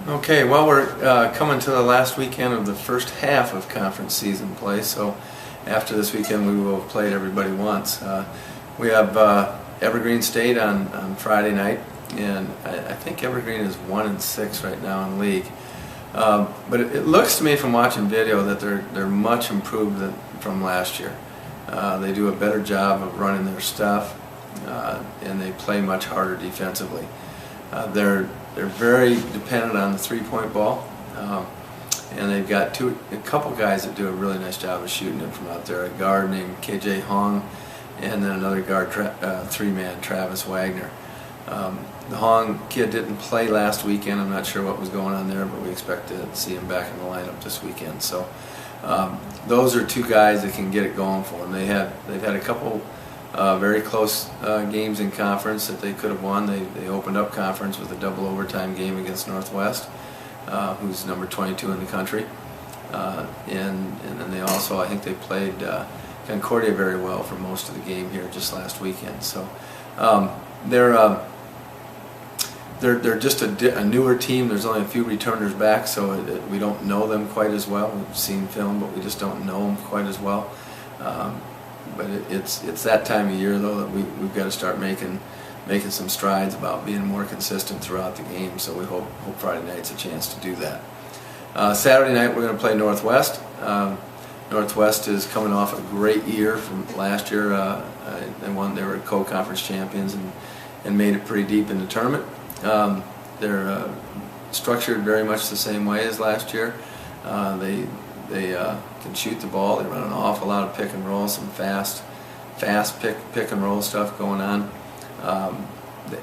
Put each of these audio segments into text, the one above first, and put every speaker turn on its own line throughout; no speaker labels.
Okay, well, we're coming to the last weekend of the first half of conference season play, so after this weekend we will have played everybody once. We have Evergreen State on Friday night, and I think Evergreen is 1-6 right now in league. But it looks to me from watching video that they're much improved from last year. They do a better job of running their stuff, and they play much harder defensively. They're very dependent on the three-point ball, and they've got a couple guys that do a really nice job of shooting it from out there. A guard named KJ Hong, and then another guard, three-man, Travis Wagner. The Hong kid didn't play last weekend. I'm not sure what was going on there, but we expect to see him back in the lineup this weekend. So those are two guys that can get it going for them. They've had a couple very close games in conference that they could have won. They opened up conference with a double overtime game against Northwest, who's number 22 in the country. And then they also, I think they played Concordia very well for most of the game here just last weekend. So they're just a newer team. There's only a few returners back, so we don't know them quite as well. We've seen film, but we just don't know them quite as well. But it's that time of year though that we've got to start making some strides about being more consistent throughout the game. So we hope Friday night's a chance to do that. Saturday night we're going to play Northwest. Northwest is coming off a great year from last year. They were co-conference champions and made it pretty deep in the tournament. They're structured very much the same way as last year. They can shoot the ball. They run an awful lot of pick and roll, some fast pick and roll stuff going on.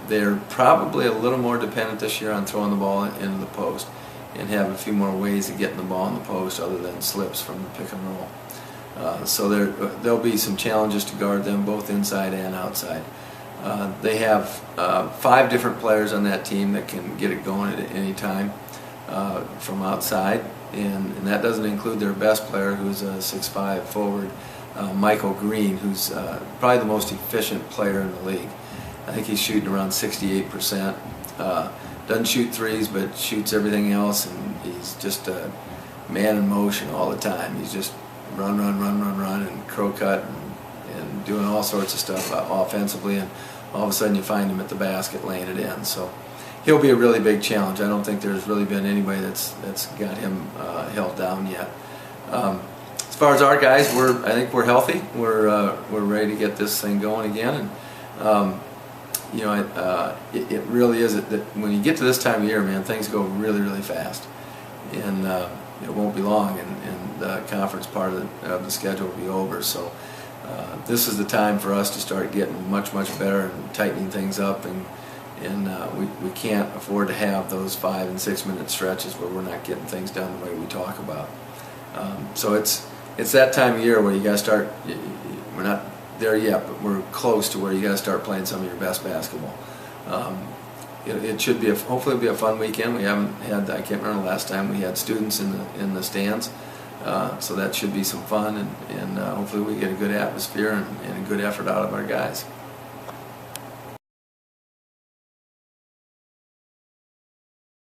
They're probably a little more dependent this year on throwing the ball into the post and have a few more ways of getting the ball in the post other than slips from the pick and roll. So there'll be some challenges to guard them both inside and outside. They have 5 different players on that team that can get it going at any time from outside. And that doesn't include their best player, who's a 6'5" forward, Michael Green, who's probably the most efficient player in the league. I think he's shooting around 68%. Doesn't shoot threes, but shoots everything else, and he's just a man in motion all the time. He's just run, and crow cut, and doing all sorts of stuff offensively, and all of a sudden you find him at the basket laying it in. So he'll be a really big challenge. I don't think there's really been anybody that's got him held down yet. As far as our guys, I think we're healthy. We're ready to get this thing going again. And it really is that when you get to this time of year, man, things go really fast, and it won't be long, and the conference part of the schedule will be over. So this is the time for us to start getting much better and tightening things up, and we can't afford to have those 5 and 6 minute stretches where we're not getting things done the way we talk about. So it's that time of year where you got to start. We're not there yet, but we're close to where you got to start playing some of your best basketball. It should be hopefully it'll be a fun weekend. We haven't had, I can't remember the last time we had students in the stands, so that should be some fun, and hopefully we get a good atmosphere and a good effort out of our guys.